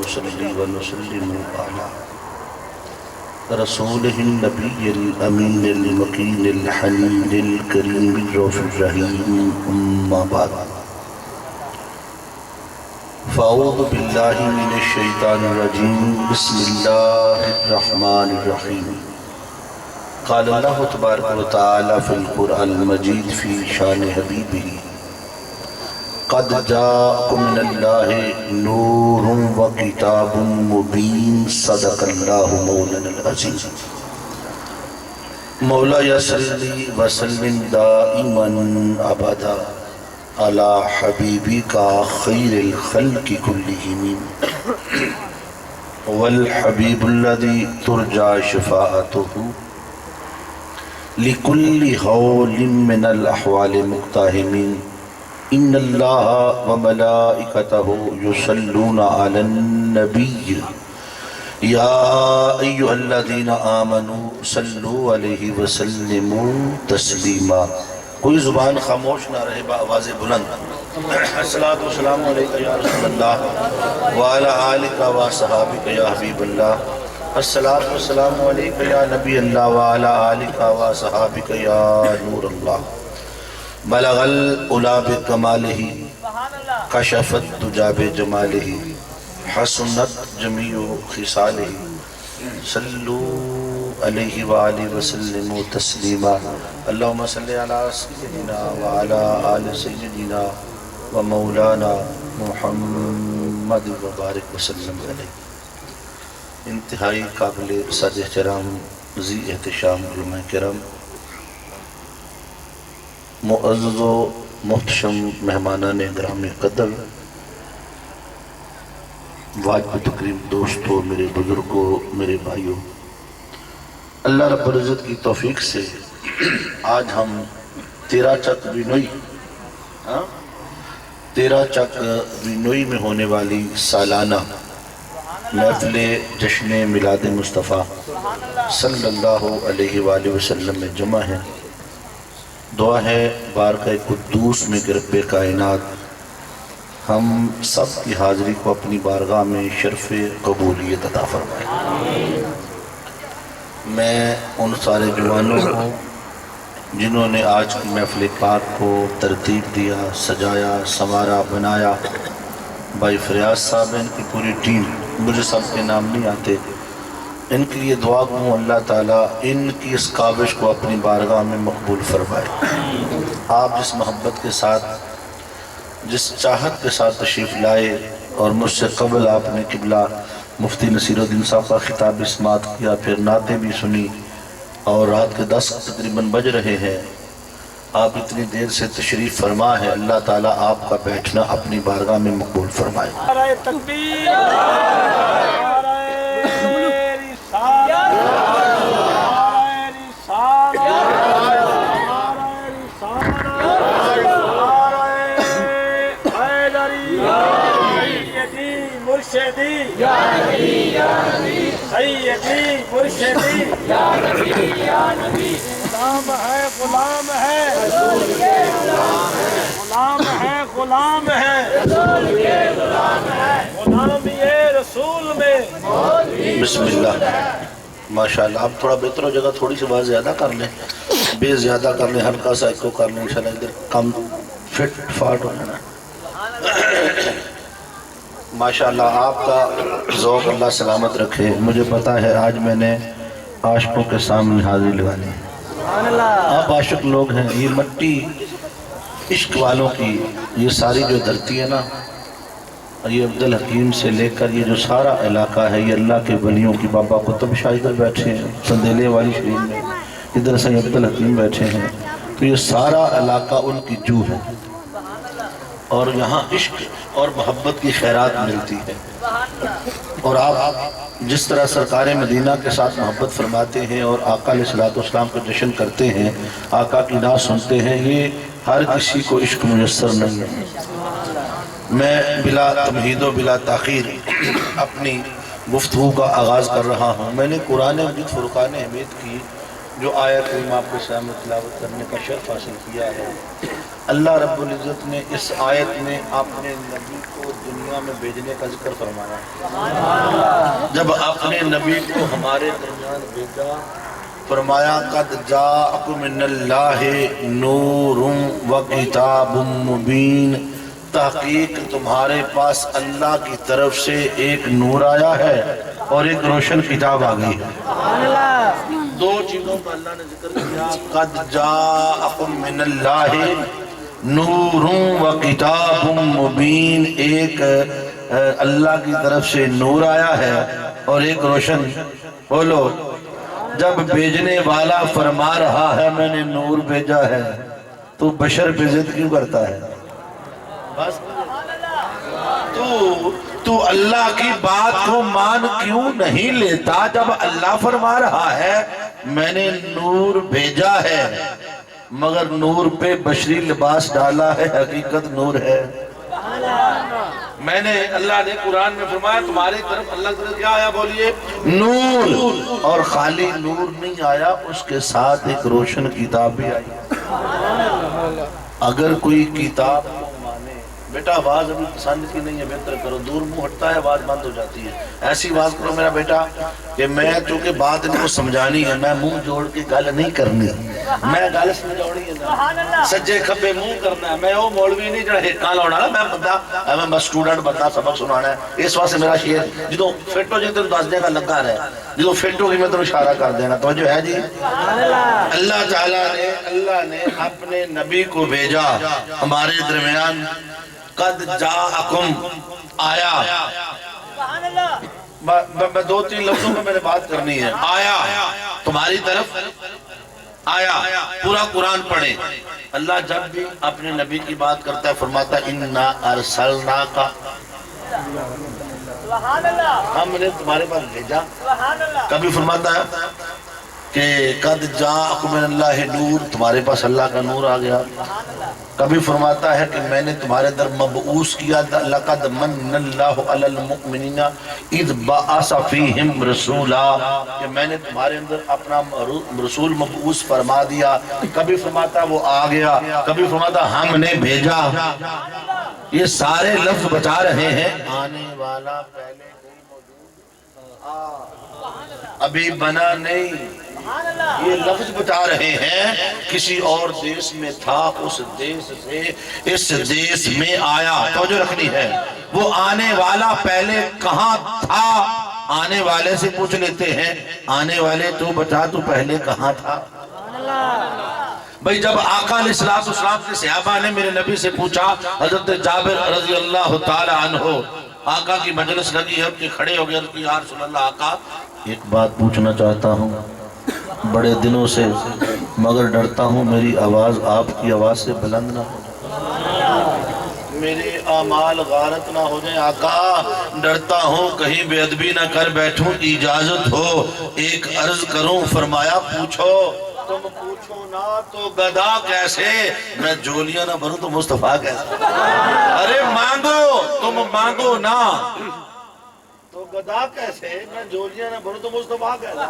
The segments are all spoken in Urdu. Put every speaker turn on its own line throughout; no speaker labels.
ونصلي ونسلم على رسوله النبي الأمين المكين الحنين الكريم الرؤوف الرحيم أما بعد فأعوذ بالله من الشيطان الرجيم بسم الله الرحمن الرحيم قال الله تبارك وتعالى في القرآن المجيد في شان حبيبه قد جاءكم من الله نور وكتاب مبين صدق الله مولانا العظيم مولاي صل وسلم دائما ابدا على حبيبك خير الخلق كلهم والحبيب الذي ترجى شفاعته لكل هول من الأحوال مقتحمين ان اللہ وملائکتہ یصلون علی النبی یا ایہا الذین آمنوا صلوا علیہ وسلموا تسلیما. کوئی زبان خاموش نہ رہے بآواز بلند. الصلاۃ والسلام علیکہ یا رسول اللہ وعلی آلک وصحابک یا حبیب اللہ. الصلاۃ والسلام علیکہ یا نبی اللہ وعلی آلک وصحابک یا نور اللہ. بلغ العلا بکمالہ کشفت الدجی بجمالہ حسنت جمیع خصالہ صلو علیہ وآلہ وسلم تسلیما. اللہم صلی علی سیدنا وعلی آل سیدنا ومولانا محمد وبارک وسلم علیہ. انتہائی قابل صد احترام ذی احتشام علماء کرام، معزز و محتشم مہمانان گرامی قدر، واجب تقریب دوستو، میرے بزرگوں، میرے بھائیوں، اللہ رب العزت کی توفیق سے آج ہم 13 چک بینوئی میں ہونے والی سالانہ محفل جشن میلاد مصطفیٰ صلی اللہ علیہ وآلہ وسلم میں جمع ہیں. دعا ہے بارگاہ قدوس میں کہ رب کائنات ہم سب کی حاضری کو اپنی بارگاہ میں شرف قبولیت عطا فرمائے. میں ان سارے جوانوں کو جنہوں نے آج کی محفل پاک کو ترتیب دیا، سجایا، سنوارا، بنایا، بھائی فریاض صاحب، ان کی پوری ٹیم، مجھے سب کے نام نہیں آتے، ان کے لیے دعا کروں اللہ تعالیٰ ان کی اس کاوش کو اپنی بارگاہ میں مقبول فرمائے. آپ جس محبت کے ساتھ، جس چاہت کے ساتھ تشریف لائے اور مجھ سے قبل آپ نے قبلہ مفتی نصیر الدین صاحب کا خطاب سماعت کیا، پھر نعتیں بھی سنی اور رات کے 10 تقریباً بج رہے ہیں، آپ اتنی دیر سے تشریف فرما ہے. اللہ تعالیٰ آپ کا بیٹھنا اپنی بارگاہ میں مقبول فرمائے.
نعرہ تکبیر، مرشدی یا نبی یا نبی، سیدی مرشدی یا نبی یا نبی. غلام ہے غلام ہے رسول کے غلام ہے، غلام ہے غلام ہے رسول کے غلام ہے، غلامی رسول میں.
بسم اللہ. ماشاءاللہ. آپ تھوڑا بہتر ہو جگہ، تھوڑی سی بات زیادہ کر لیں، بے زیادہ کر لیں، ہلکا سا ایکو کر لیں، انشاءاللہ ادھر کم فٹ فاٹ ہو جانا. ماشاءاللہ آپ کا ذوق اللہ سلامت رکھے. مجھے پتا ہے آج میں نے عاشقوں کے سامنے حاضری لگانی ہے. آپ عاشق لوگ ہیں، یہ مٹی عشق والوں کی یہ ساری جو دھرتی ہے نا، یہ عبدالحکیم سے لے کر یہ جو سارا علاقہ ہے، یہ اللہ کے ولیوں کی. بابا قطب شاہ ادھر بیٹھے ہیں سندیلے والی شریف میں، ادھر سے عبدالحکیم بیٹھے ہیں، تو یہ سارا علاقہ ان کی جو ہے اور یہاں عشق اور محبت کی خیرات ملتی ہے. اور آپ جس طرح سرکار مدینہ کے ساتھ محبت فرماتے ہیں اور آقا علیہ السلام کو جشن کرتے ہیں، آقا کی نعت سنتے ہیں، یہ ہر کسی کو عشق میسر نہیں ہے. میں بلا تمہید و بلا تاخیر اپنی گفتگو کا آغاز کر رہا ہوں. میں نے قرآن مجید فرقان حمید کی جو آیت کریم آپ کے سامنے تلاوت کرنے کا شرف حاصل کیا ہے، اللہ رب العزت نے اس آیت میں اپنے نبی کو دنیا میں بھیجنے کا ذکر فرمایا. جب اپنے نبی کو ہمارے درمیان بھیجا فرمایا قد جاءکم من اللہ نور و کتاب مبین، تحقیق تمہارے پاس اللہ کی طرف سے ایک نور آیا ہے اور ایک روشن کتاب آ گئی ہے. دو چیزوں کا اللہ نے ذکر کیا، قد جاءکم من اللہ نور و کتاب مبین، ایک اللہ کی طرف سے نور آیا ہے اور ایک روشن. بولو، جب بھیجنے والا فرما رہا ہے میں نے نور بھیجا ہے تو بشر پہ ضد کیوں کرتا ہے؟ بس تو اللہ کی بات کو مان کیوں نہیں لیتا جب اللہ فرما رہا ہے میں نے نور بھیجا ہے، مگر نور پہ بشری لباس ڈالا ہے، حقیقت نور ہے. میں نے اللہ نے قرآن میں فرمایا تمہاری طرف اللہ کی طرف کیا آیا؟ بولیے نور. اور خالی نور نہیں آیا، اس کے ساتھ ایک روشن کتاب بھی آئی. اگر کوئی کتاب کو مانے، بیٹا آواز ابھی پسند کی نہیں ہے، بہتر کرو، دور منہ ہٹتا ہے آواز بند ہو جاتی ہے، ایسی آواز کرو میرا بیٹا کہ میں چونکہ بات ان کو سمجھانی ہے، میں منہ جوڑ کے گل نہیں کرنی، میں گل سمجھاؤنی ہے، سجے کھبے منہ کرنا ہے. میں وہ مولوی نہیں جڑا ہیکاں لاؤنا، میں بندہ میں بس سٹوڈنٹ بندہ سبق سنانا ہے. اس واسطے میرا شعر جدوں فٹ ہو جائے تینوں دس دے گا لگا رہے، جدوں فٹ ہوگی میں تینوں اشارہ کر دینا. توجہ ہے جی؟ اللہ تعالیٰ نے اپنے نبی کو بھیجا ہمارے درمیان. قد جاءکم آیا، میں دو تین لفظوں میں نے بات کرنی ہے. آیا تمہاری طرف آیا. پورا قرآن پڑھیں. اللہ جب بھی اپنے نبی کی بات کرتا ہے فرماتا ہے اِنَّا أَرْسَلْنَاكَ، ہم نے تمہارے پاس بھیجا. کبھی فرماتا ہے کہ قد جاءکم من اللہ نور، تمہارے پاس اللہ کا نور آ گیا. کبھی فرماتا ہے کہ میں نے تمہارے در مبعوث کیا، لقد من اللہ علی المؤمنین اذ بعث فیہم رسولا، کہ میں نے تمہارے اندر اپنا رسول مبعوث فرما دیا. کبھی فرماتا وہ آ گیا، کبھی فرماتا ہم نے بھیجا. یہ سارے لفظ بتا رہے ہیں آنے والا پہلے نہیں موجود، ابھی بنا نہیں. یہ لفظ بتا رہے ہیں کسی اور دیس میں تھا، اس دیس سے اس دیس میں آیا. توجہ رکھنی ہے، وہ آنے والا پہلے کہاں تھا؟ آنے والے سے پوچھ لیتے ہیں آنے والے تو بتا تو پہلے کہاں تھا؟ بھئی جب آقا علیہ السلام کے صحابہ نے میرے نبی سے پوچھا، حضرت جابر رضی اللہ تعالی عنہ آقا کی مجلس لگی ہے کہ کھڑے ہو گئے کہ یا رسول اللہ آقا ایک بات پوچھنا چاہتا ہوں بڑے دنوں سے، مگر ڈرتا ہوں میری آواز آپ کی آواز سے بلند نہ ہو جائے، میرے اعمال غارت نہ ہو جائیں. آقا ڈرتا ہوں کہیں بے ادبی نہ کر بیٹھوں، اجازت ہو ایک عرض کروں. فرمایا پوچھو. تم پوچھو نہ تو گدا کیسے، میں جولیاں نہ بھروں تو مصطفیٰ کیسے. ارے مانگو، تم مانگو نہ تو گدا کیسے، میں جولیاں نہ بھروں تو مصطفیٰ کیسے.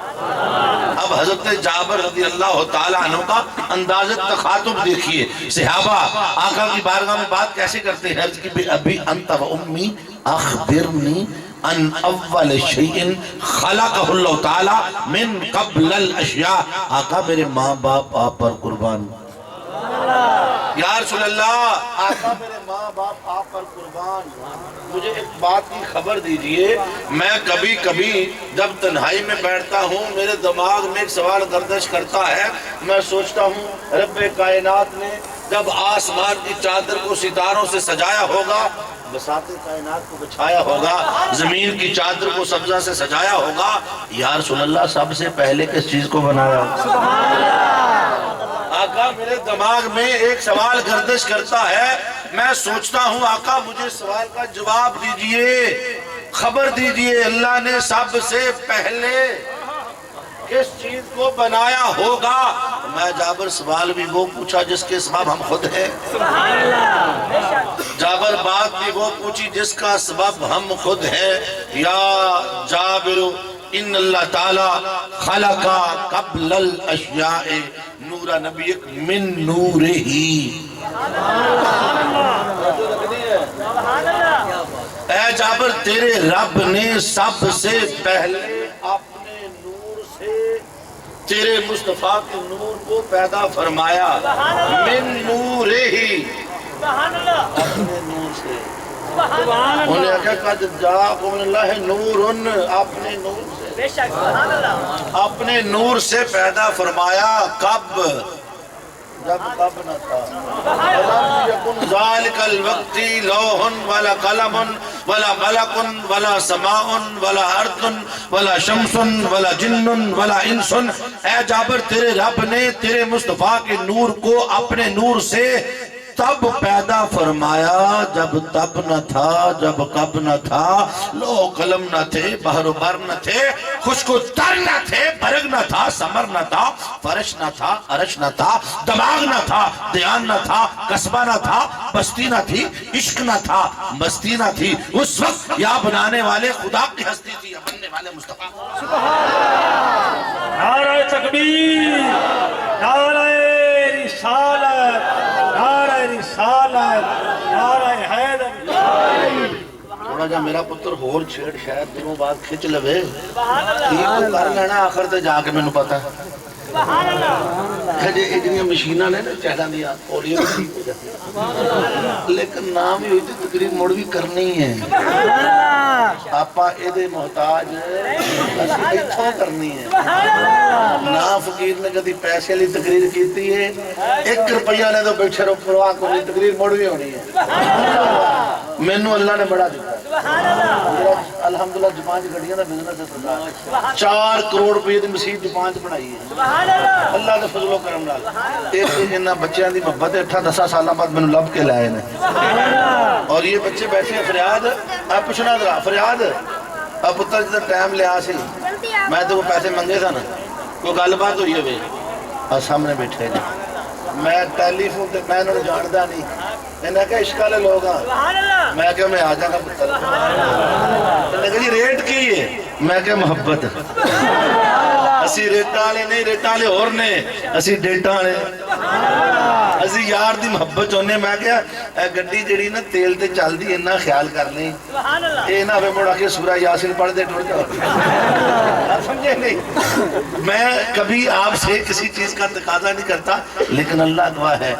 اب حضرت جابر رضی اللہ تعالیٰ عنہ کا انداز تخاطب دیکھیے. صحابہ آقا کی بارگاہ میں بات کیسے کرتے ہیں؟ عرض کی بے ابی انت و امی اخبرنی ان اول شیئن خلقہ اللہ تعالیٰ من قبل الاشیاء. آقا میرے ماں باپ آپ پر قربان. یا رسول اللہ آقا میرے ماں باپ آپ پر قربان، مجھے ایک بات کی خبر دیجئے. میں کبھی کبھی جب تنہائی میں بیٹھتا ہوں میرے دماغ میں ایک سوال گردش کرتا ہے. میں سوچتا ہوں رب کائنات نے جب آسمان کی چادر کو ستاروں سے سجایا ہوگا، بساط کائنات کو بچھایا ہوگا، زمین کی چادر کو سبزہ سے سجایا ہوگا، یا رسول اللہ سب سے پہلے کس چیز کو بنایا؟ آقا میرے دماغ میں ایک سوال گردش کرتا ہے. میں سوچتا ہوں آقا مجھے سوال کا جواب دیجئے، خبر دیجئے اللہ نے سب سے پہلے کس چیز کو بنایا ہوگا. میں جابر سوال بھی وہ پوچھا جس کے سبب ہم خود ہیں. جابر بات بھی وہ پوچھی جس کا سبب ہم خود ہیں. یا جابر ان اللہ تعالی خلقا قبل الاشیاء نور نبیک من نورہی. اے جابر تیرے رب نے سب سے پہلے اپنے نور سے تیرے مصطفیٰ کے نور کو پیدا فرمایا، من نور ہی، اپنے نور سے۔ انہیں کہا قد جاءکم من اللہ نور، اپنے نور سے، اپنے نور سے پیدا فرمایا۔ کب؟ جب کب نہ تھا۔ وَلَمْ يَكُنْ ذَلِكَ الْوَقْتِ لَوْحٌ وَلَا قَلَمٌ وَلَا مَلَكٌ وَلَا سَمَاءٌ وَلَا أَرْضٌ وَلَا شَمْسٌ وَلَا جِنٌّ وَلَا إِنسٌ۔ اے جابر تیرے رب نے تیرے مصطفیٰ کے نور کو اپنے نور سے تب پیدا فرمایا جب تب نہ تھا، جب کب نہ تھا، لو قلم نہ تھے، بحر و بر نہ تھے، خشک و تر نہ تھے، برگ نہ تھا، سمر نہ تھا، فرش نہ تھا، عرش نہ تھا، دماغ نہ تھا، دھیان نہ تھا، قصبہ نہ تھا، بستی نہ تھی، عشق نہ تھا، مستی نہ تھی۔ اس وقت یا بنانے والے خدا کی ہستی تھی یا بننے والے مصطفیٰ۔
نعرہ تکبیر، نعرہ رسالت، نعرہ رسالت، نعرہ حیدر۔
تھوڑا جا میرا پتر ہور چھیڑ شاید دنوں بعد کھچ لوے، ٹھیک تو کر لینا، آخر تے جا کے میں نے پتا ہے یہ جنہیں مشینہ نے چہدہ دیا اولیوں میں ٹھیک ہو جاتی، لیکن نام ہی ہوئی تھی تقریب موڑ بھی کرنی ہے۔ آپا ایدے محتاج اسی اتھوں کرنی ہے۔ نا فقیر نے کدھی پیسے لی تقریر کیتی ہے، 1 روپیہ نے تو بیٹھے رو پرواہ کو لی تقریر موڑ بھی ہونی ہے۔ میں نو اللہ نے بڑا دیتا ہے، الحمدللہ جپانچ گھڑیاں دا بزنس ہے، 4 کروڑ روپے دی مسیح جپانچ بنائی ہے اللہ دے فضل و کرم نال۔ ایک انہاں بچیاں دی محبت 8-10 سالہ بعد میں لب کے لائے نے، اور یہ بچے بیٹھے ہیں فریاد، آپ پوچھنا ذرا فریاد اب پتر جدھر ٹائم لیا سی میں تو وہ پیسے منگے تھا نا، کوئی گل بات ہوئی ہوئے اور سامنے بیٹھے جا، میں ٹیلی فون تے میں انہوں نے جاندہ نہیں، انہیں کہا عشق والے لوگ ہیں، میں کہا میں آ جاؤں گا پتر، انہیں کہا جی ریٹ کی ہے، میں کہا محبت، اسی ریٹا لے نہیں ریٹا لے اور نے اسی ڈیٹا لے اسی یار دی محبت ہونے۔ میں کہا گڈی جڑی نا تیل تے چل دی انہا خیال کر لیں، اے نہ ہمیں مڑا کے سورہ یاسین پڑھ دے ٹھوڑ جاؤ، سمجھے نہیں۔ میں کبھی آپ سے کسی چیز کا تقاضا نہیں کرتا، لیکن اللہ گواہ ہے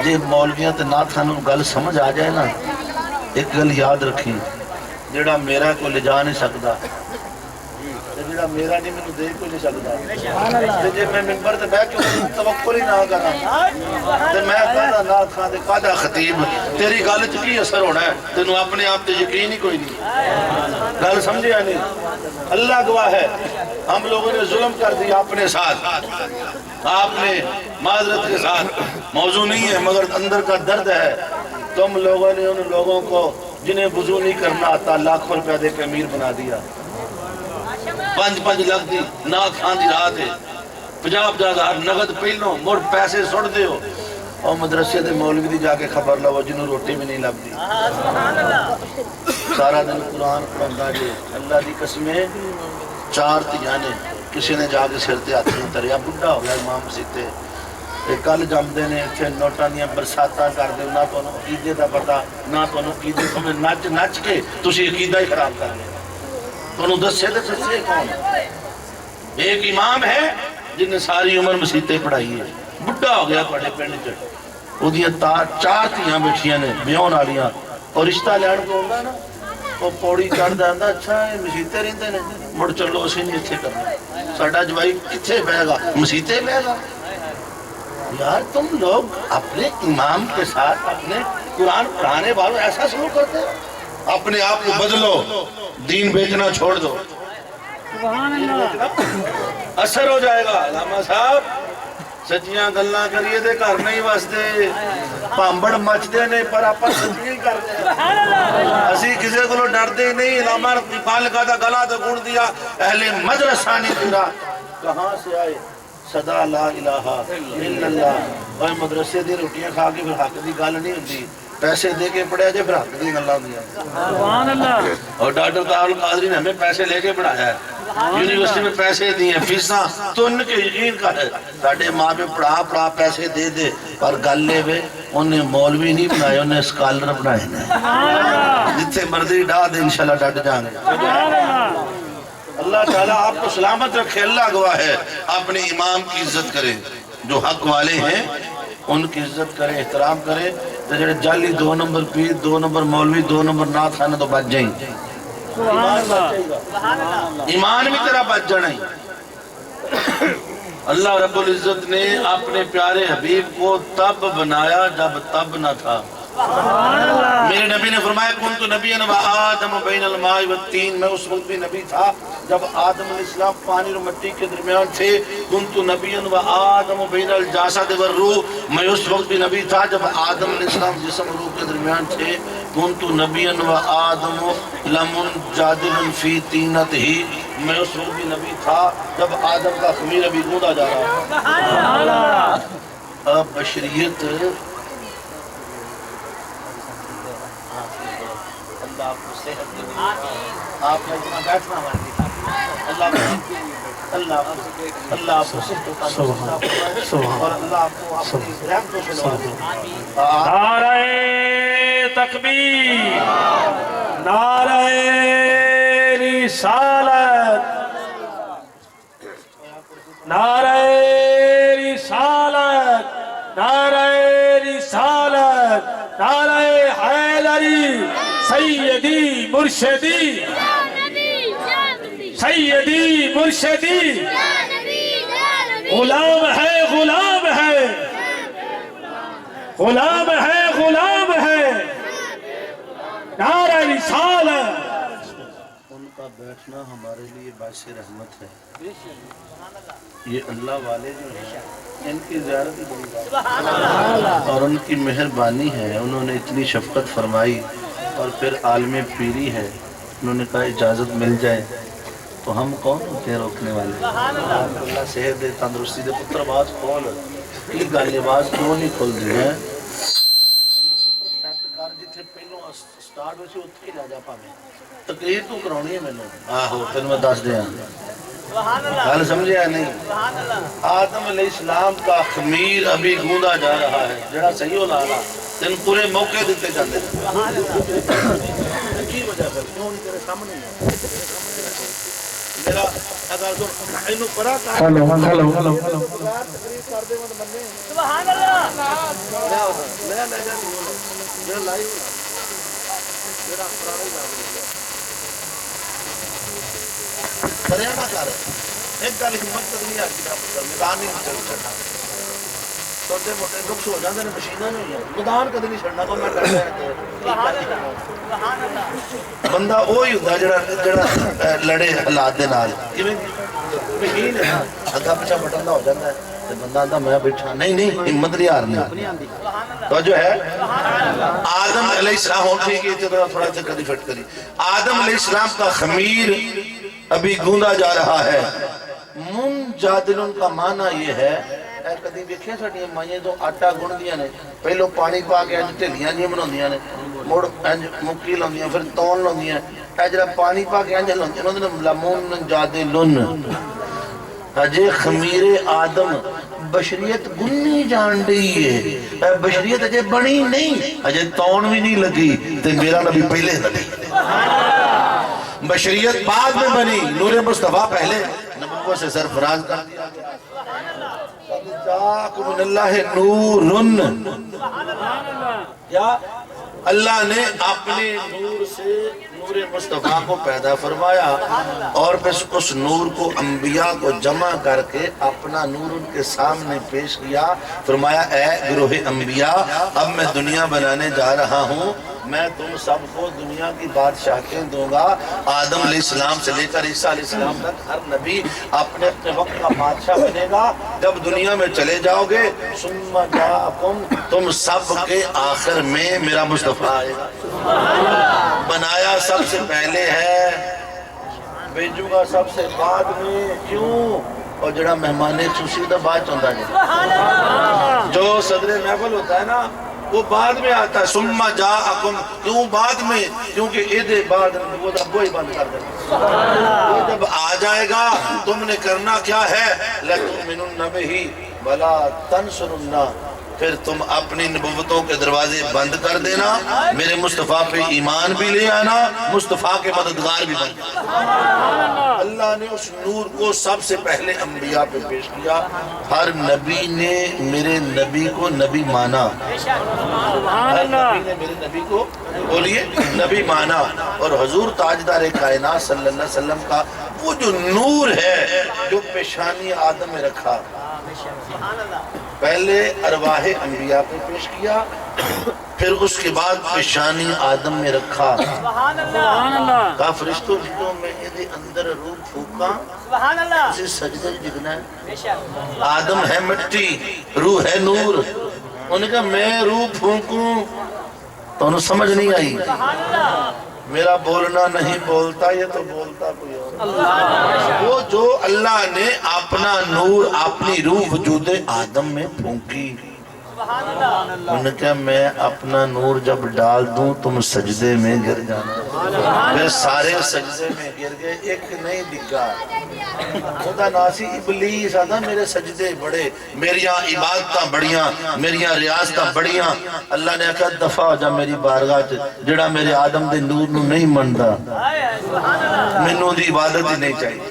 جے مولویاں تے نہ تھانوں گل سمجھ آ جائے نا، ایک گل یاد رکھی، جڑا میرا کو لے جا نہیں سکتا، جڑا میرا نہیں میں دے کو نہیں سکتا، جے میں منبر تے بیٹھ کے توقع ہی نہ کرا تے میں کہنا نات خان دے قادہ خطیب تیری گل چ کی اثر ہونا ہے، تینوں اپنے آپ تے یقین ہی کوئی نہیں، گل سمجھے نہیں۔ اللہ گواہ ہے ہم لوگوں نے ظلم کر دیا اپنے ساتھ، آپ نے معذرت کے ساتھ، موضوع نہیں ہے مگر اندر کا درد ہے، تم لوگوں نے ان لوگوں کو جنہیں وضو نہیں کرنا آتا لاکھوں روپے دے کے امیر بنا دیا، 5 لاکھ دی نات خان دی رات ہے، 50,000 نغد پہلوں مڑ پیسے سڑ دے ہو، اور مدرسے دے مولوی دی جا کے خبر لو جنہوں روٹی بھی نہیں لگ دی، سارا دن قرآن پڑھتا جی، اللہ دی قسمیں 4 تیانے کسی نے جا کے سر تے ہاتھ نہیں تریا، بڑھا ہو گیا امام سیتے، کل جمدے نے اتھے نوٹاں دیاں برساتاں کر دے، نہ تو عقیدے دا پتا نہ تو عقیدے تمہیں نچ کے تسی عقیدہ ہی خراب کر لیں، تو دسے دے سچے کون؟ ایک امام ہے جن نے ساری عمر مسیطیں پڑھائی ہے، بڑھا ہو گیا پڑھے پڑھنے چڑھ، وہ دیاں 4 تیاں بیٹھیاں نے بیون آلیاں، اور رشتہ لیان کو ہوگا نا وہ پوڑی چڑھ داندہ اچھا ہے مسیطیں رہتے ہیں، مڑ چلو اسی نہیں اتھے کرنا، ساڑھا جوائی کتھے بے گا مسیطیں بے گا۔ یار تم لوگ اپنے امام کے ساتھ اپنے قرآن پڑھانے والوں ایسا سلوک کرتے ہیں، اپنے آپ کو بدلو، دین بیچنا چھوڑ دو، اثر ہو جائے گا۔ علامہ صاحب سچیاں گلنا کریے دے گھر نہیں واسدے، پامبڑ مچ دے نہیں پر آپ سچیاں ہی کرتے ہیں، اسی کسی کو ڈر دے نہیں۔ علامہ اقبال کا دا گلا تو گھوڑ دیا اہل مدرسہ نہیں تیرا کہاں سے آئے صدا لا الہ الا اللہ، اور مدرسے دی روٹیاں کھا کے پھر حق دی گل نہیں ہوتی، پیسے دے کے پڑھیا جائے پھر حق دی گلاں ہوندیاں۔ اور ڈاکٹر طاہر القادری نے ہمیں پیسے لے کے پڑھایا ہے، یونیورسٹی میں پیسے دیے فیساں تو ان کے یقین کا ہے ساڑھے ماں پہ پڑھا پیسے دے دے پر گل لے وے انہیں مولوی نہیں بنائے انہیں اسکالر بنائے جتنے مردی ڈا دے انشاءاللہ ڈٹ جائیں گے اللہ تعالیٰ آپ کو سلامت رکھے اللہ گواہ ہے اپنے امام کی عزت کرے جو حق والے ہیں ان کی عزت کرے احترام کرے تو جڑے جعلی 2 نمبر پیر 2 نمبر مولوی 2 نمبر نات خانہ تو بچ جائیں ایمان بھی تیرا بچ جانا ہی اللہ رب العزت نے اپنے پیارے حبیب کو تب بنایا جب تب نہ تھا میرے نبی نے فرمایا کنت نبی و آدم بین الماء والتین میں اس وقت بھی نبی تھا جب آدم علیہ السلام پانی اور مٹی کے درمیان تھے کنت نبی و آدم بین الجاسد والروح میں اس وقت بھی نبی تھا جب آدم علیہ السلام جسم اور روح کے درمیان تھے کنت نبی و آدم لمن جادل فی تینت ہی میں اس وقت بھی نبی تھا جب آدم کا خمیر ابھی گوندا جا رہا اب بشریت اللہ آپ کو صحت دے آپ کا اتنا بیٹھنا ہمارے اللہ آپ کو صحت اور اللہ آپ کو اپنی رحمتوں سے نوازے
نعرہ تکبیر نعرہ رسالت نعرہ رسالت نعرہ رسالت نعرہ حیدری سیدی مرشدی سیدی مرشدی غلام ہے غلام ہے غلام ہے غلام ہے نعرہ رسالت
ان کا بیٹھنا ہمارے لیے باعث رحمت ہے یہ اللہ والے جو ہیں ان کی زیارت ہی بڑی بات اور ان کی مہربانی ہے انہوں نے اتنی شفقت فرمائی اور پھر عالم پیری ہے انہوں نے کہا اجازت مل جائے تو ہم کون ہوتے ہیں روکنے والے اللہ صحت دے تندرستی دے پتر آواز کھول یہ گل آواز کیوں نہیں کھول دی ہے جتنے پہلوں سٹارٹ ہوئی سی اتنے لے جا پاویں تقریر تو کرانی ہے میں نے آہو پھر میں دس دیا گل سمجھے نہیں آدم علیہ السلام کا خمیر ابھی گوندا جا رہا ہے جڑا صحیح ہو لانا تین پورے موقع دیتے جاتے کی وجہ ہے کیوں نہیں تیرے سامنے میرا اگر تو اینو پرا کر ہلو سبحان اللہ میں لے جا میرا لائیو میرا پرانا ہی کریا نہ کر ایک گل ہمت نہیں آ کی میدان نہیں چل چڑھنا چھوٹے موٹے دکھ ہو جاتے ہیں مشیناں نہیں ہیں میدان کدی نہیں چھڑنا تو میں بندہ وہی ہوتا جڑا لڑے حالات دے نال مشین ہے اگا پیچھا بٹن ہو جاتا ہے تے بندہ آندا میں بیٹھا نہیں ہمت نہیں ہارنی تو جو ہے آدم علیہ السلام ہو ٹھیک ہے تھوڑا سا کدی فٹ کری آدم علیہ السلام کا خمیر ابھی گوندا جا رہا ہے منجادلن کا معنی یہ ہے اے کدی دیکھیں ساڈیاں مائیں جو آٹا گندیاں نے پہلو پانی پا کے انج ڈھلیاں جی بناندیاں نے مڑ انج مکی لاندیاں پھر تون لاندیاں اے جڑا پانی پا کے انج لاندیاں انہاں نے لمون جادلن اجے خمیر آدم بشریت گنی جان رہی ہے بشریت اجے بنی نہیں اجے تون بھی نہیں لگی تے میرا نبی پہلے لگی بشریت بعد میں بنی نور مصطفیٰ پہلے نبوت سے سرفراز کر دیا جاکم من اللہ نورن یا اللہ نے اپنے نور سے نور مصطفیٰ کو پیدا فرمایا اور پھر اس نور کو انبیاء کو جمع کر کے اپنا نور ان کے سامنے پیش کیا فرمایا اے گروہ انبیاء اب میں دنیا بنانے جا رہا ہوں میں تم سب کو دنیا کی بادشاہتیں دوں گا آدم علیہ السلام سے لے کر عیسیٰ علیہ السلام تک ہر نبی اپنے اپنے وقت کا بادشاہ بنے گا جب دنیا میں چلے جاؤ گے ثم جاءکم تم سب کے آخر میں میرا مصطفیٰ آئے گا بنایا سب سے پہلے ہے بھیجوں گا سب سے بعد میں کیوں اور جڑا مہمانے چوسی دا بات چاہتا ہے جو صدر محفل ہوتا ہے نا وہ بعد میں آتا ہے ثم جاءکم، کیوں بعد میں؟ کیونکہ ادھے بعد وہ وہی بند کر دیں، وہ جب آ جائے گا تم نے کرنا کیا ہے، لَتُؤْمِنُنَّ بِهِ وَلَا تَنْصُرُنَّهُ، پھر تم اپنی نبوتوں کے دروازے بند کر دینا، میرے مصطفیٰ پہ ایمان بھی لے آنا، مصطفیٰ کے مددگار بھی بن جانا۔ اللہ نے اس نور کو سب سے پہلے انبیاء پہ پیش کیا، ہر نبی نے میرے نبی کو نبی مانا، ہر نبی نے میرے نبی کو بولیے نبی مانا، اور حضور تاجدار کائنات صلی اللہ علیہ وسلم کا وہ جو نور ہے جو پیشانی آدم میں رکھا، پہلے ارواح انبیاء پہ پیش کیا، پھر اس کے بعد پیشانی آدم میں رکھا، کہا فرشتوں جدوں میں ادھے اندر روح پھوکاں اسے سجدہ جگنا ہے، آدم ہے مٹی روح ہے نور، انہوں نے کہا میں روح پھونکوں تو انہوں سمجھ نہیں آئی، میرا بولنا نہیں بولتا یہ تو بولتا کوئی اور، وہ جو اللہ نے اپنا نور اپنی روح وجود آدم میں پھونکی، انہوں نے کہا میں اپنا نور جب ڈال دوں تم سجدے میں گر جانا، پھر سارے سجدے میں گر گئے، ایک نہیں دکھا، خدا ناسی ابلیس آدھا میرے سجدے بڑے، میریاں عبادتاں بڑیاں، میریاں ریاستاں بڑیاں، اللہ نے کہا دفع ہو جا میری بارگاہ جڑا میرے آدم دے نور نو نہیں مندا، مینوں دی عبادت ہی نہیں چاہیے،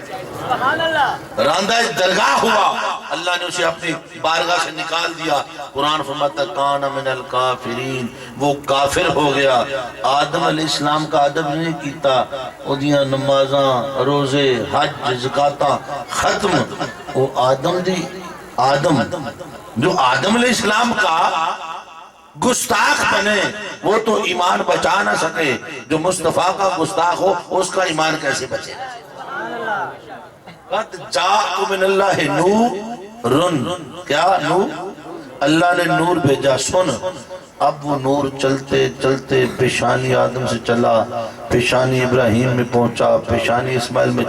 راندہ درگاہ ہوا، اللہ نے اسے اپنی بارگاہ سے نکال دیا، قرآن فرماتا کان من الکافرین، وہ کافر ہو گیا، آدم علیہ السلام کا ادب نہیں کیتا، اودیاں نمازاں روزے حج زکاتاں ختم، وہ آدم جو آدم علیہ السلام کا گستاخ بنے وہ تو ایمان بچا نہ سکے، جو مصطفیٰ کا گستاخ ہو اس کا ایمان کیسے بچے؟ قد جاءکم من اللہ نورن، کیا نور؟ اللہ نے نور بھیجا، سن اب وہ نور چلتے چلتے پیشانی آدم سے چلا، پیشانی ابراہیم میں پہنچا، پیشانی اسماعیل میں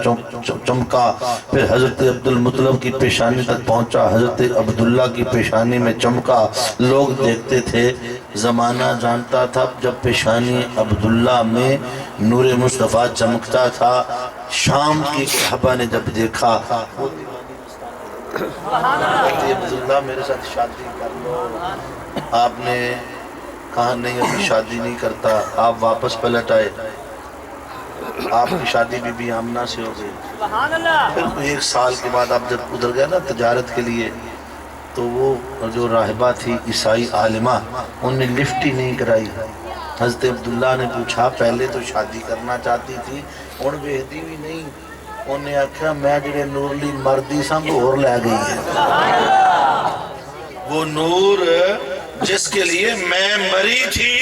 چمکا، پھر حضرت عبد المطلب کی پیشانی تک پہنچا، حضرت عبداللہ کی پیشانی میں چمکا، لوگ دیکھتے تھے، زمانہ جانتا تھا جب پیشانی عبداللہ میں نور مصطفیٰ چمکتا تھا، شام کی صحابہ نے جب دیکھا عبداللہ میرے ساتھ شادی کر لو، آپ نے کہا نہیں ابھی شادی نہیں کرتا، آپ واپس پلٹ آئے، آپ کی شادی بی بی آمنہ سے ہو گئی، پھر ایک سال کے بعد آپ جب ادھر گئے نا تجارت کے لیے، تو وہ جو راہبہ تھی عیسائی عالمہ انہوں نے لفٹ ہی نہیں کرائی، حضرت عبداللہ نے پوچھا پہلے تو شادی کرنا چاہتی تھی اور بہتی بھی نہیں، انہوں نے آکھا میں جڑے نورلی مردی ساں کو اور لے گئی ہے، وہ نور جس کے لیے میں مری تھی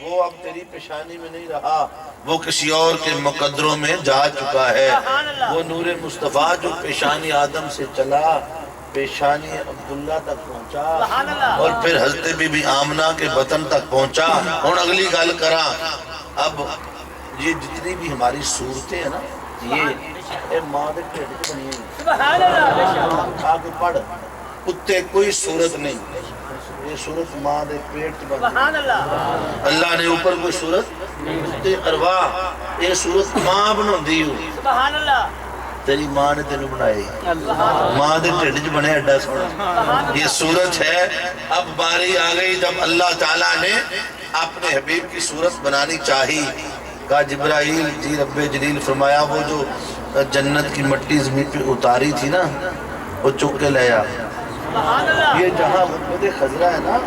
وہ اب تیری پیشانی میں نہیں رہا، وہ کسی اور کے مقدروں میں جا چکا ہے، وہ نور مصطفیٰ جو پیشانی آدم سے چلا پیشانی عبداللہ تک پہنچا اور پھر حضرت بی بی آمنہ کے بطن تک پہنچا۔ اور اگلی گل کرا، اب یہ جتنی بھی ہماری صورتیں ہیں نا یہ ماں دے پیٹ بنی ہیں، اٹھا کے پڑھ، کتے کوئی صورت نہیں، یہ صورت ماں دے پیٹ بنی، اللہ نے اوپر کوئی صورت کتے ارواح، یہ صورت ماں بنا دیو، تیری ماں نے تینوں بنائی، ماں دے ٹھڑج بنے اڈا سونا، یہ صورت ہے۔ اب باری آگئی جب اللہ تعالیٰ نے اپنے حبیب کی صورت بنانی چاہی، کہا جبرائیل جی رب جلیل فرمایا وہ جو جنت کی مٹی زمین پہ اتاری تھی نا وہ چک کے لیا، یہ جہاں غربت خضرہ ہے نا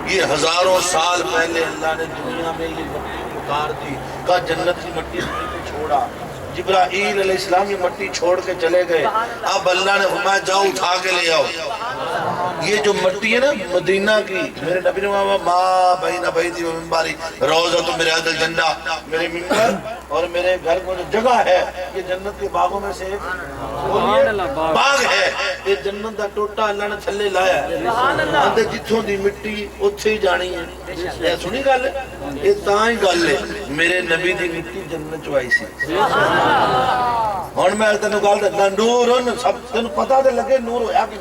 یہ ہزاروں سال پہلے اللہ نے دنیا میں یہ مٹی اتار دی، کہا جنت کی مٹی زمین پہ چھوڑا، جبرائیل علیہ السلام یہ مٹی چھوڑ کے چلے گئے، اب اللہ نے فرمایا جاؤ اٹھا کے لے آؤ، یہ جو مٹی ہے نا مدینہ کی، میرے نبی نے فرمایا ما بین بیتی و منبری روضۃ من ریاض الجنہ، میرے منبر اور میرے گھر کو جو جگہ ہے یہ جنت کے باغوں میں سے ایک باغ ہے، یہ جنت دا ٹوٹا اللہ نے تھلے لایا ہے، اندر جتھوں دی مٹی اتھے ہی جانی ہے، یہ سنی گل ہے، یہ تاں ہی گل ہے، میرے نبی دی مٹی جنت چوائی سی، اور میں تینوں گل دسنا نور سب تینوں پتہ تے لگے نور ہویا کہ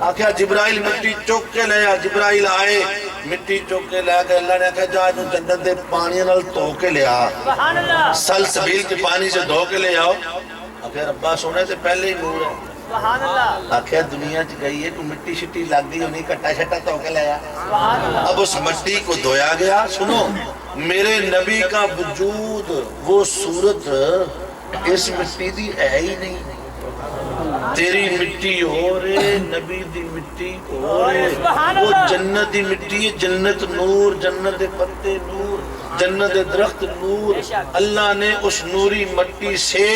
آکھیا جبرائیل مٹی چوک کے لیا، جبرائیل آئے مٹی چوک کے لے کے اللہ نے کہا جا انہوں جنت دے پانی نال دھو کے لیا سلسبیل کے پانی سے دھو کے لے آؤ آخر ابا سونے سے پہلے ہی نور ہے آخر دنیا چ گئی ہے کوئی مٹی شٹی لگ گئی ہونی کٹا شٹا دھو کے لیا اب اس مٹی کو دھویا گیا سنو میرے نبی کا وجود وہ صورت اس مٹی دی ہے ہی نہیں تیری مٹی ہو رہے نبی دی مٹی ہو رہے وہ جنت دی مٹی ہے جنت نور جنت پتے نور جنت درخت نور اللہ نے اس نوری مٹی سے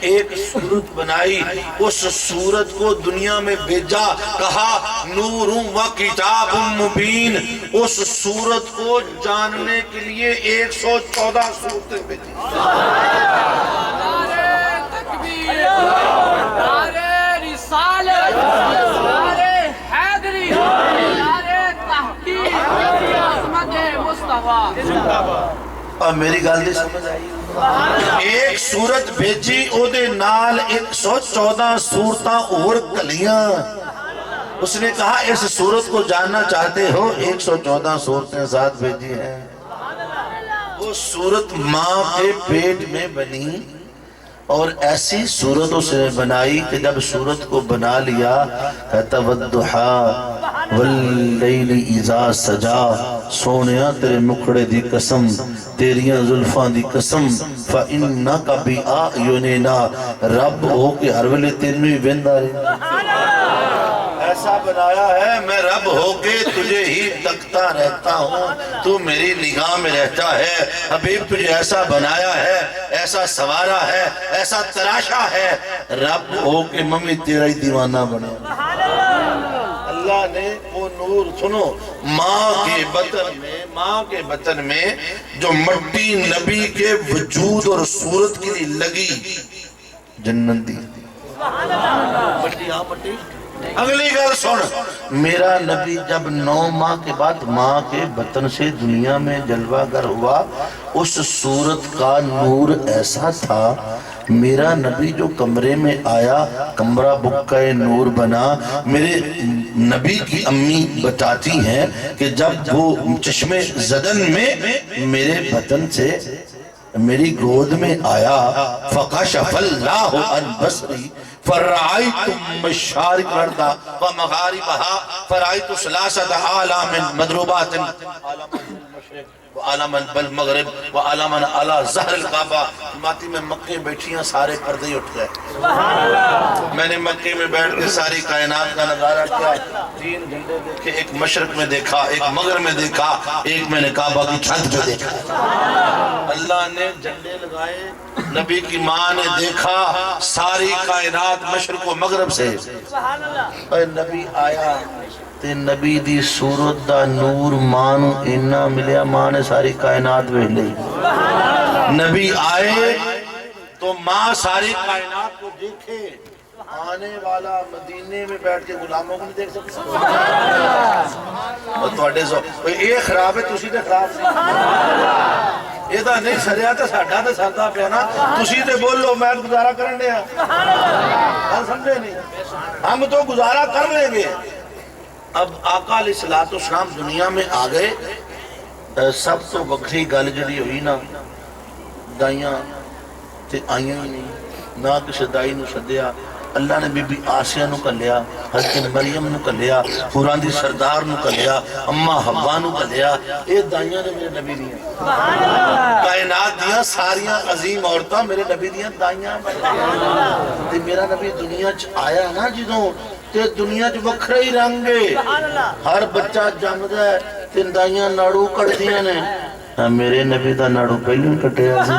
ایک صورت بنائی اس صورت کو دنیا میں بھیجا کہا نور و کتاب مبین اس صورت کو جاننے کے لیے 114 صورتیں بھیجی اور میری گل دی سمجھ آئی ایک صورت بھیجی او دے نال 114 صورتاں اور کلیاں اس نے کہا اس صورت کو جاننا چاہتے ہو 114 صورتیں ساتھ بھیجی ہیں وہ صورت ماں کے پیٹ میں بنی اور ایسی صورت اس نے بنائی کہ جب صورت کو بنا لیا کہتا والضحا واللیل اذا سجا سونیا تیرے مکھڑے دی قسم تیریاں زلفاں دی قسم فَإِنَّكَ بِآعْيُنِنَا رب ہو کہ ہر ویلے تینویں ویندا رہے ایسا بنایا ہے میں رب ہو کے تجھے ہی تکتا رہتا ہوں تو میری نگاہ میں رہتا ہے حبیب تجھے ایسا بنایا ہے ایسا سوارا ہے ایسا تراشا ہے رب ہو کے ممی تیرا ہی دیوانہ بنے اللہ نے وہ نور سنو ماں کے بطن میں جو مٹی نبی کے وجود اور صورت کے لیے لگی جنت دی مٹی مٹی اگلی گل سن میرا نبی جب 9 ماہ کے بعد ماں کے بطن سے دنیا میں جلوہ گر ہوا اس صورت کا نور ایسا تھا میرا نبی جو کمرے میں آیا کمرہ بکہ نور بنا میرے نبی کی امی بتاتی ہیں کہ جب وہ چشمے زدن میں میرے بطن سے میری گود میں آیا فَقَشَفَ اللَّهُ عَنْ بَصْرِي فَرَأَيْتُ مَشَارِقَ الْأَرْضِ وَمَغَارِبَهَا فَرَأَيْتُ ثَلَاثَةَ آلَامٍ مَضْرُوبَاتٍ آلَامًا بالمشرق وآلامًا بالمغرب وآلامًا عَلَى ظَهْرِ الْكَعْبَةِ ماتی میں مکے بیٹھیاں سارے پردے اٹھ گئے میں نے مکے میں بیٹھ کے ساری کائنات کا نظارہ کیا 3 جھنڈے دیکھے ایک مشرق میں دیکھا ایک مغرب میں دیکھا ایک میں نے کعبہ کی چھت پہ دیکھا اللہ نے جھنڈے لگائے نبی کی ماں نے دیکھا ساری کائنات مشرق و مغرب سے اے نبی آیا تے نبی دی صورت دا نور ماں نو اینا ملیا ماں نے ساری کائنات بھیج لی نبی آئے تو ماں ساری کائنات کو دیکھے آنے والا مدینے میں بیٹھ کے غلاموں کو نہیں دیکھ سکتا اور توڑے سو یہ خراب ہے تسی تے خراب سی یہ تو نہیں سریا تو ساڑھا تو ساتھا پہ نا تسی تے بول لو میں گزارہ کرن دیا ہم سمجھے نہیں ہم تو گزارہ کر لیں گے اب آقا علیہ السلام دنیا میں آگئے سب تو وکری گل جڑی ہوئی نا دائیاں تے آئیاں نہیں نہ کسی دائی نو سدیا اللہ نے بی بی آسیہ نو کر لیا حضرت مریم نو کر لیا قرآن دی سردار نو کر لیا اماں حوا نو کر لیا اے دائیاں نے میرے نبی دیا کائنات دیا ساریاں عظیم عورتاں میرے نبی دیا دائیاں تے میرا نبی دنیا چ آیا نا جدوں تے دنیا چ وکھرے ہی رنگے ہر بچہ جمدا ہے تے دائیاں ناڑو کٹدیاں نے میرے نبی دا ناڑو پہلے کٹیا سی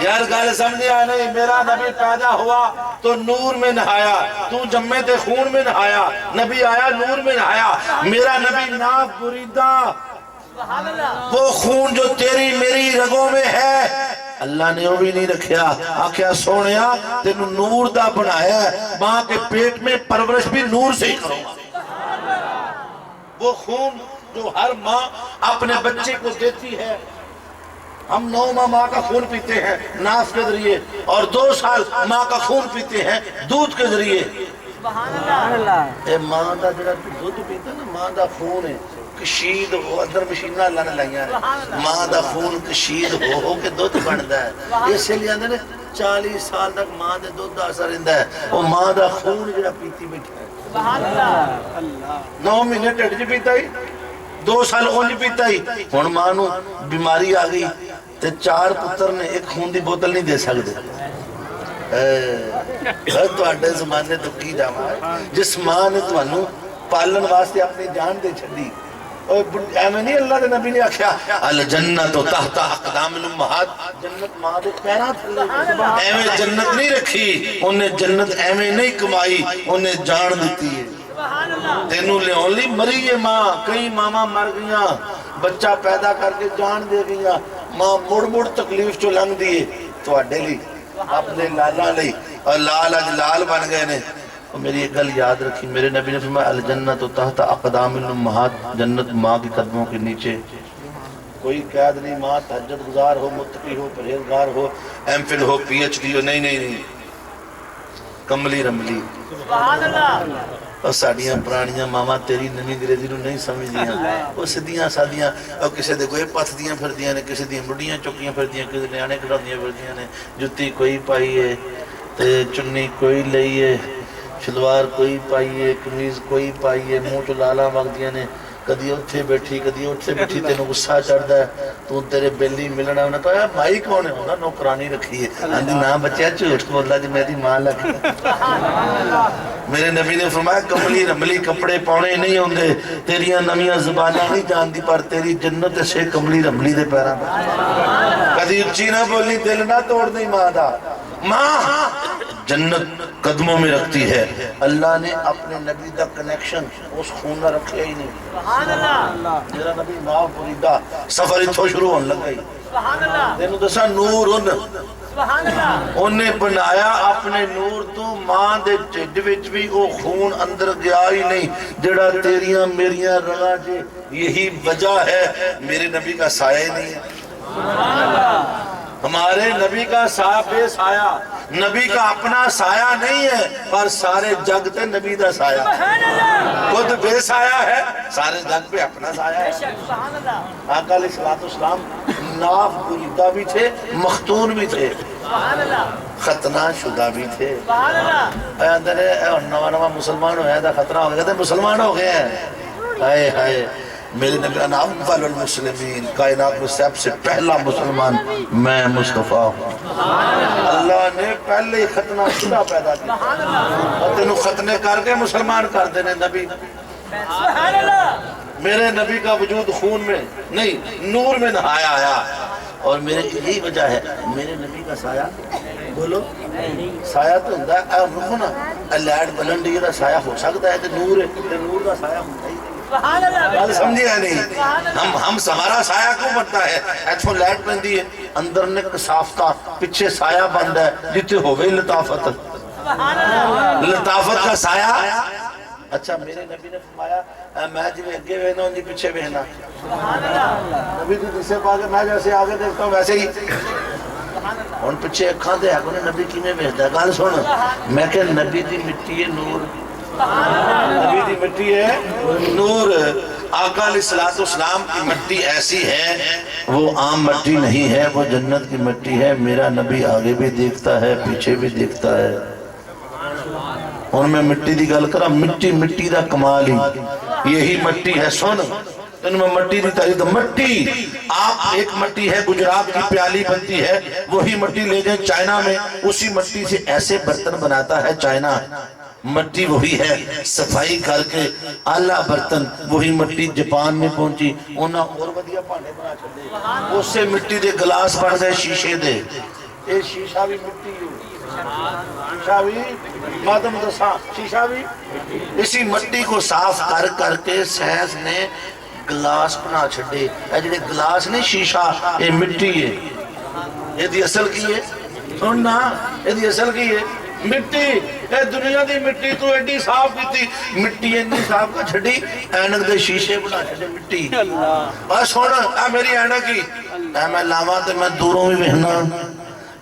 یار گل سمجھے آئے نہیں میرا نبی پیدا ہوا تو نور میں نہایا تو جمعے تے خون میں نہایا نبی آیا نور میں نہایا میرا نبی ناف بریدہ وہ خون جو تیری میری رگوں میں ہے اللہ نے وہ بھی نہیں رکھیا آکھیا سونیا تینو نور دا بنایا ہے ماں کے پیٹ میں پرورش بھی نور سے ہی کرو وہ خون جو ہر ماں اپنے بچے کو دیتی ہے ہم 9 ماہ کا خون پیتے ہیں ناف کے ذریعے اور 2 سال ماں کا خون پیتے ہیں دودھ کے ذریعے اے ماں دا جڑا دودھ پیتا نا ماں دا خون ہے کشید ہو اندر مشینہ اللہ نے لائیاں ماں دا خون کشید ہو کے دودھ بندا ہے اس لیے اندر 40 سال تک ماں دے دودھ دا اثر رہندا ہے وہ ماں دا خون جڑا پیتی بیٹھا ہے سبحان اللہ 9 مہینے ٹھڈ چ پیتا ہی 2 سال اونج پیتا ہی ہن ماں نو بیماری آ گئی تے 4 پتر نے ایک خون دی بوتل نہیں دے سکدے تواڈے زمانے تو کی جاواں جس ماں نے تانوں پالن واسطے اپنی جان دے چھڈی ایویں نہیں اللہ دے نبی نے آکھیا الجنت تحت اقدام الامہات جنت ماں دے پیراں تھلے ایویں جنت نہیں رکھی انہیں جنت ایویں نہیں کمائی انہیں جان دیتی ہے تینوں لیاون لئی مری ہے ماں کئی ماما مر گئیاں بچہ پیدا کر کے جان دے گئیاں ماں مڑ مڑ تکلیف چ لنگ دیے تواڈے لئی اپنے لالا لئی اور لال اج لال بن گئے نے میری ایک گل یاد رکھی میرے نبی نے فرمایا الجنت تحت اقدام الامہات جنت ماں کے قدموں کے نیچے کوئی قید نہیں ماں تہجد گزار ہو متقی ہو پرہیزگار ہو ایم فل ہو پی ایچ ڈی ہو نہیں کملی رملی سبحان اللہ اور ساڑیاں پرانیاں ماما تیری نمی گریزی نو نہیں سمجھدیاں وہ سدیاں سادیاں اور کسے دے کوئی پتھ دیاں پھر دیاں نے کسے دیاں مڈیاں چکیاں پھر دیاں کسے نیانے کھڑا دیاں پھر دیاں نے جتی کوئی پائیے تے چنی کوئی لئیے شلوار کوئی پائیے قمیض کوئی پائیے منہ چ لالا وگدیاں نے کدی اتھے بیٹھی کدی اتھے بیٹھی تینوں غصہ چڑھدا ہے تو تیرے بیلی ملنا انہیں کہا بھائی کون ہے ہونا نوکرانی رکھی ہے اندھی نا بچہ جھوٹ بولا جی میری ماں لگی میرے نبی نے فرمایا کملی رملی کپڑے پاؤنے نہیں ہوندے تیریاں نمیاں زباناں نہیں جاندی پر تیری جنت سے کملی رملی دے پیراں کدی اچھی نہ بولی دل نہ توڑ دی ماں دا ماں جنت قدموں میں رکھتی ہے اللہ نے اپنے نبی دا کنیکشن اس خون نہ رکھے ہی نہیں سبحان اللہ میرا نبی ناو بریدہ سفر اتھو شروع ہونے لگ گئی سبحان اللہ تینوں دسا نور سبحان اللہ انہیں بنایا اپنے نور تو ماں دے ٹھڈ وچ بھی وہ خون اندر گیا ہی نہیں جڑا تیریاں میریاں رگاں جے یہی وجہ ہے میرے نبی کا سایہ ہی نہیں ہے سبحان اللہ ہمارے نبی کا سایہ بے سایہ نبی کا اپنا سایہ نہیں ہے پر سارے جگ تے نبی دا سایہ خود بے سایہ ہے سارے جگ پہ اپنا سایہ ہے آقا علیہ السلام ناف بریدہ بھی تھے مختون بھی تھے ختنہ شدہ بھی تھے اے اندر ہے نواں نواں مسلمان ہو گیا تھا ختنہ ہو گیا تھا مسلمان ہو گئے ہیں ہائے ہائے میرے نبی کا نام اول المسلمین کائنات میں سب سے پہلا مسلمان میں مصطفیٰ ہوں اللہ نے پہلے ہی ختنہ شدہ پیدا کیا اور تینوں ختنے کر کے مسلمان کر دینے نبی میرے نبی کا وجود خون میں نہیں نور میں نہایا آیا اور میرے یہی وجہ ہے میرے نبی کا سایہ بولو سایہ تو ہوندہ ہے اے رکھو نا لیٹ بلنڈی کا سایہ ہو سکتا ہے تو نور کا سایہ ہوتا ہی بات سمجھے ہے نہیں ہمارا سایہ کیوں بنتا ہے ایتھوں لائٹ بندی ہے اندر نے کسافتہ پچھے سایہ بند ہے جتے ہوئے لطافت لطافت کا سایہ اچھا میرے نبی نے فرمایا میں جی میں اگے بہنا ہوں جی پیچھے بہنا نبی تو جسے پاکے میں جیسے آگے دیکھتا ہوں ویسے ہی ان پیچھے اکھاں دے ہے نبی کی میں بہتا ہے گال سن میں کہ نبی دی مٹی ہے نور نبی دی مٹی ہے نور آقا علیہ السلام کی مٹی ایسی ہے وہ عام مٹی نہیں ہے وہ جنت کی مٹی ہے میرا نبی آگے بھی دیکھتا ہے پیچھے بھی دیکھتا ہے ان میں مٹی دی گل کرا مٹی دا کمال ہی یہی مٹی ہے سن ان میں مٹی دی تاریخ مٹی آپ ایک مٹی ہے گجرات کی پیالی بنتی ہے وہی مٹی لے جائیں چائنا میں اسی مٹی سے ایسے برتن بناتا ہے چائنا مٹی وہی ہے صفائی کر کے اعلیٰ برتن وہی مٹی جاپان میں پہنچی انہاں اور ودیا پانے بنا چھڑے اس سے مٹی دے گلاس بن گئے شیشے دے یہ شیشہ بھی مٹی ہے شیشہ بھی مادم دساں شیشہ بھی اسی مٹی کو صاف کر کے سائنس نے گلاس بنا چھڑے اے جڑے گلاس نہیں شیشہ یہ مٹی ہے یہ دی اصل کی ہے سننا یہ دی اصل کی ہے مٹی اے دنیا دی مٹی تو ایڈی صاف کی تھی مٹی ایڈی صاف کا چھڑی اینک دے شیشے بنا چھڑے مٹی بس ہونا اے میری اینک کی اے میں لاواں تے میں دوروں بھی بہنا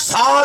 7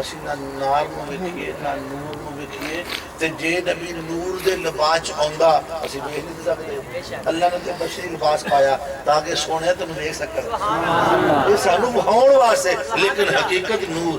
ਅਸੀਂ ਨਾ ਨਾਰ ਨੂੰ ਵੇਖੀਏ ਨਾ ਨੂਰ ਨੂੰ ਵੇਖੀਏ। ਤੇ ਜੇ ਨਬੀ ਨੂਰ ਦੇ ਲਿਬਾਸ ਆਉਂਦਾ ਅਸੀਂ ਵੇਖ ਨਹੀਂ ਸਕਦੇ। ਅੱਲਾ ਨੇ ਤੇ ਬਸ਼ਰੀ ਲਿਬਾਸ ਪਾਇਆ ਤਾਂ ਕਿ ਸੋਹਣਿਆ ਤੈਨੂੰ ਵੇਖ ਸਕਣ, ਇਹ ਸਾਨੂੰ ਵਿਖਾਉਣ ਵਾਸਤੇ। ਲੇਕਿਨ ਹਕੀਕਤ ਨੂਰ,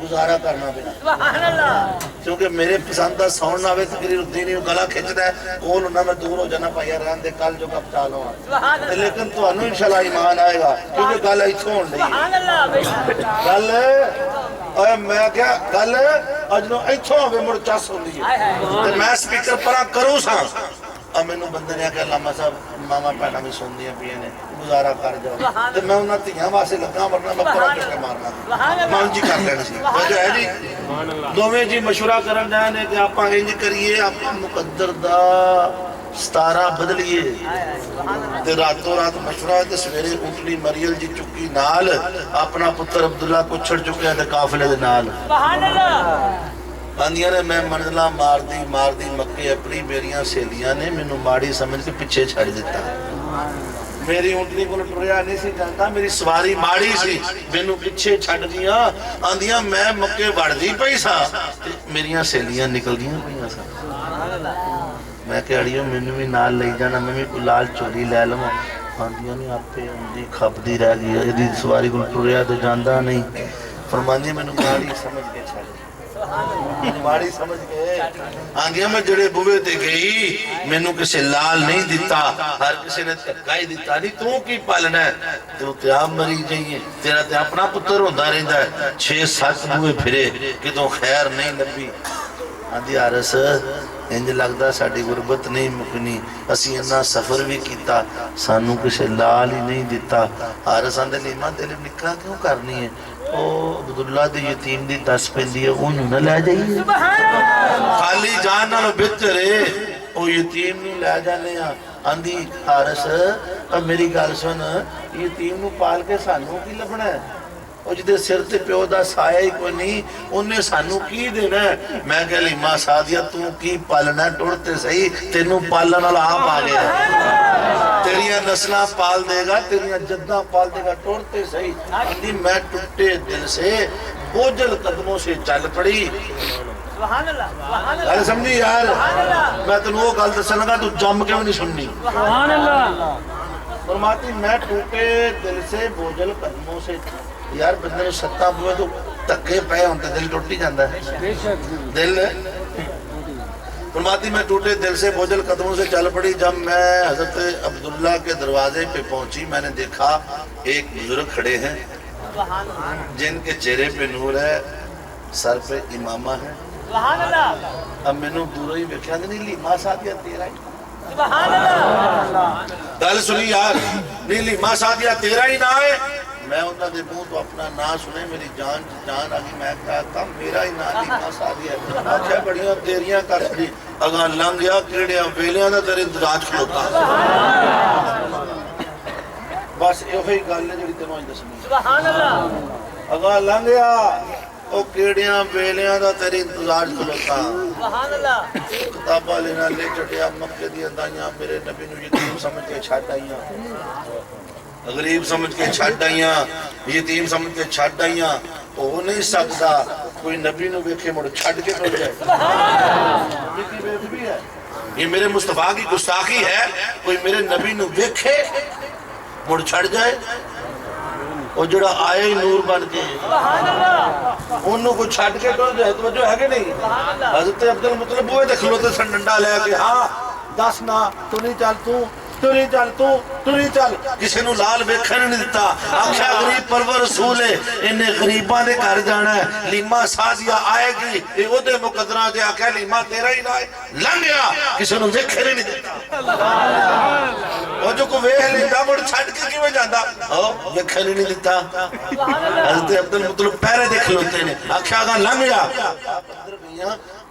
گزارا کرنا پینا
سبحان اللہ
کیونکہ میرے پسند کا ساؤنڈ نہ آئے تقریر الدین گلا کھچتا ہے کون ہونا میں دور ہو جانا پایا رہن دے کل جو کب چالو
سبحان اللہ
لیکن تو انہوں انشاءاللہ ایمان آئے گا کیونکہ گل ایتھوں ہون لئی
سبحان اللہ
گل اے میں کیا گل اجنوں ایتھوں ہوے مڑ چس ہوندی ہے تے میں سپیکر پرا کروں سا اب مینوں بندے نے کہ علامہ صاحب ماما بہناں بھی سندیاں پیاں نے گزارا کر جاؤ تے میں انہاں تھیاں واسطے لگا ورنہ میں پرا کٹے مارنا مان جی کر لینا سی وجہ ہے جی دوویں جی مشورہ کرن جائے نے کہ آپاں انج کریے آپاں مقدر دا ستارہ بدلیے تے راتوں رات مشورہ تے سویرے اٹھنی مریم جی چکی نال اپنا پتر عبداللہ کو چھڑ چکے تے قافلے دے نال
سبحان اللہ
آندیاں نے میں منزلہ مار دی مکے اپنی میریاں سہیلیاں نے مینوں ماڑی سمجھ کے پیچھے چھڑ دیتا میری اونٹنی کو ٹریا نہیں سی جانتا میری سواری ماڑی سی مینوں پیچھے چھڑ دیاں آندیاں میں مکے وڑ دی پئی سا میریاں سہیلیاں نکل دیاں پئیاں سا میں کہ اڑیو مینوں بھی نال لے جانا میں بھی کوئی لال چوری لے لواں آندیاں نے آپے اندی کھپدی رہ گئی ایدی سواری کو ٹریا تے جاندا نہیں فرماندی مینوں ماڑی سمجھ کے چھڑ ماڑی سمجھ کے آندیاں میں جڑے بوے تے گئی مینوں کسے لال نہیں دیتا ہر کسے نے تکائی دیتا نہیں تو کی پالنا ہے تو تے آپ مری جائیے تیرا تے اپنا پتر ہوندہ رہندا ہے 6-7 بوے پھرے کہ تو خیر نہیں لبی آندھی آرس انج لگدا ساڑی غربت نہیں مکنی اسی انہا سفر بھی کیتا سانو کسے لال ہی نہیں دیتا آرس آندھے لیمہ دل نکاح کیوں کرنی ہے او عبداللہ دے یتیم دی دس پہندی ہے انہوں نہ لے جائیے خالی جانا لو بہتر ہے او یتیم نہیں لے جانے ہیں آندھی آرس اب میری گال سن یتیم نو پال کے سانو کی لبنا ہے او جدے سر تے پیو دا سایہ ہی کوئی نہیں انہیں سانو کی دینا ہے میں کہ لیمہ سادیہ تو کی پالنا ہے ٹوڑتے صحیح تینوں پالنا آپ آگے ہے تیریاں نسلہ پال دے گا تیریاں جدہ پال دے گا ٹوڑتے صحیح اندھی میں ٹوٹے دل سے بوجھل قدموں سے چل پڑی
سبحان اللہ
گل سمجھی یار میں تنوں وہ گل دسن لگا تو جم کے بھی نہیں سننی
سبحان اللہ
فرماتی میں ٹوٹے دل سے بوجھل قدموں سے یار بندے نے ستاں بوئے تو تکے پہ ہوتے دل ٹوٹی جاندہ ہے دل فرماتی میں ٹوٹے دل سے بوجھل قدموں سے چل پڑی جب میں حضرت عبداللہ کے دروازے پہ پہنچی میں نے دیکھا ایک بزرگ کھڑے ہیں جن کے چہرے پہ نور ہے سر پہ امامہ ہے
سبحان اللہ
اب میں نے دوروں ہی بیکھا نہیں لیمہ ساتھیہ تیرا ہی
سبحان اللہ
دل سنی یار نہیں لیمہ ساتھیہ تیرا ہی نہ ہے میں انہاں دے منہ تو اپنا نا سنے میری جان آگی میں کہتا میرا ہی نا لیمہ ساتھیہ ہے آکھیا بڑیاں تیریاں کر سڑی اگاں لنگیا کیڑیاں ویلیاں دا تیرے انتراج کھلوتا بس یہ گل ہے جڑی تینوں دسنی
سبحان اللہ
اگاں لنگیا او کیڑیاں ویلیاں دا تیرے انتظار کھلوتا
سبحان اللہ
کتابہ لینا لے چٹیا مکہ دیا دائیاں میرے نبی نو یتیم سمجھ کے چھٹ آئیاں غریب سمجھ کے چھٹ آئیاں یتیم سمجھ کے چھٹ آئیاں ہو نہیں سکتا کوئی نبی نو بیکھے مڑ چھٹ کے ٹوٹ جائے میری بے ادبی ہے یہ میرے مصطفیٰ کی گستاخی ہے کوئی میرے نبی نو بیکھے مڑ چھٹ جائے اور جڑا آئے ہی نور بن کے انہوں کو چھٹ کے ٹوٹ جائے تو جو ہے کہ نہیں حضرت عبدالمطلب ہوئے دے کھلوتے سن ڈنڈا لے کے ہاں دس نا تو نہیں چل تو نہیں چل تو نہیں چل کسی نو لال بیکھن نہیں دیتا آکھیا غریب پرور رسول ہے انہیں غریباں دے گھر جانا ہے لیمہ سازیہ آئے گی یہ وہ دے مقدرہ دے آکھیا لیمہ تیرا ہی لائے لنگیا کسی نو بیکھن نہیں دیتا وہ جو کو ویہ لیتا مڑ چھٹ کے کیوں جاندہ بیکھن نہیں دیتا حضرت عبدالمطلب پیرے دیکھ لوتے ہیں آکھیا گا لنگیا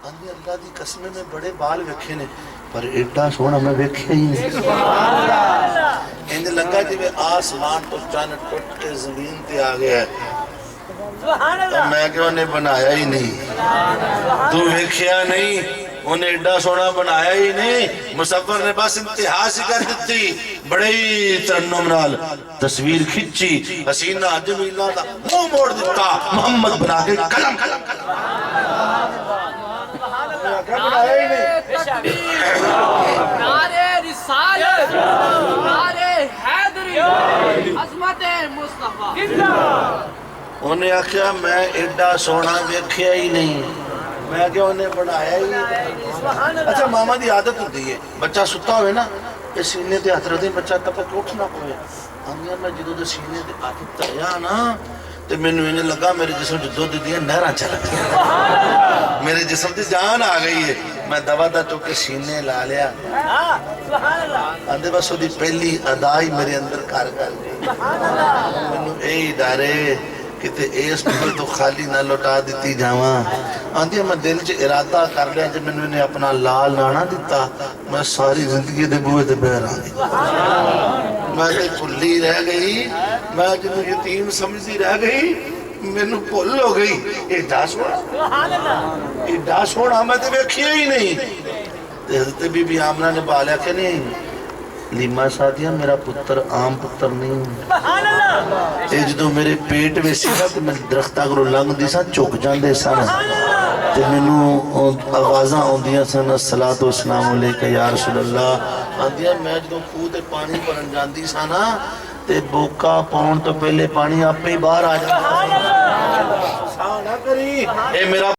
اللہ دی قسمیں میں بڑے بال ویکھے نے پر ایڈا سونا میں ویکھے ہی نہیں انہیں لگا جی میں آسمان تو چاند ٹوٹ کے زمین تے آگیا ہے تو میں کہ انہیں بنایا ہی نہیں تو ویکھیا نہیں انہیں ایڈا سونا بنایا ہی نہیں مصور نے بس انتہا سی کر دیتی بڑے ہی ترنم نال تصویر کھچی حسینہ جمیلہ دا منہ موڑ دیتا محمد بنا کے کلم کیا بنایا ہی نہیں
نعرے رسالت نعرے حیدری عظمت مصطفیٰ
انہیں آخیا میں ایڈا سونا ویکھیا ہی نہیں، میں کہ انہیں بڑھایا ہی نہیں۔ اچھا ماما دی عادت ہوتی ہے بچہ ستا ہوئے نا یہ سینے تے ہاتھ رکھدے بچہ تپک کے اٹھنا پوے، آندیاں میں جدوں دے سینے تے ہاتھ دھریا نا تے مینوں انہیں لگا میرے جسم جو دودھ دیاں نہراں چل گیا، میرے جسم تے جان آ گئی ہے۔ میں دوا دا چوکے سینے لا لیا، آندے بس وہ دی پہلی ادائی میرے اندر کار کر گئی، مینوں اے ڈارے کتے اس پہ تو خالی نہ لوٹا دیتی جاواں۔ آندھی میں دل چ ارادہ کر لیا جب میں نے اپنا لال نانا دیتا میں ساری زندگی دے بوئے دے بہر آگئی، میں تے کلی رہ گئی، میں جنہوں یتیم سمجھی رہ گئی، میں نو پھول ہو گئی۔ ایڈا سونا میں تے ویکھیا ہی نہیں۔ حضرت بی بی آمنہ نے بالیا کہ نہیں لیما سادیا میرا پتر عام پتر نہیں، اے جدوں میرے پیٹ میں سی نا تے میں درختہ کو لنگ دی سا چک جاندے سن تے مینوں آوازاں ہوندیاں سن الصلاۃ والسلام علیک یا رسول اللہ، آندیاں میں جدوں خوہ تے پانی بھرن جاندی سا نا تے بوکا پاؤن تو پہلے پانی آپ ہی باہر آ جاتا، اے میرا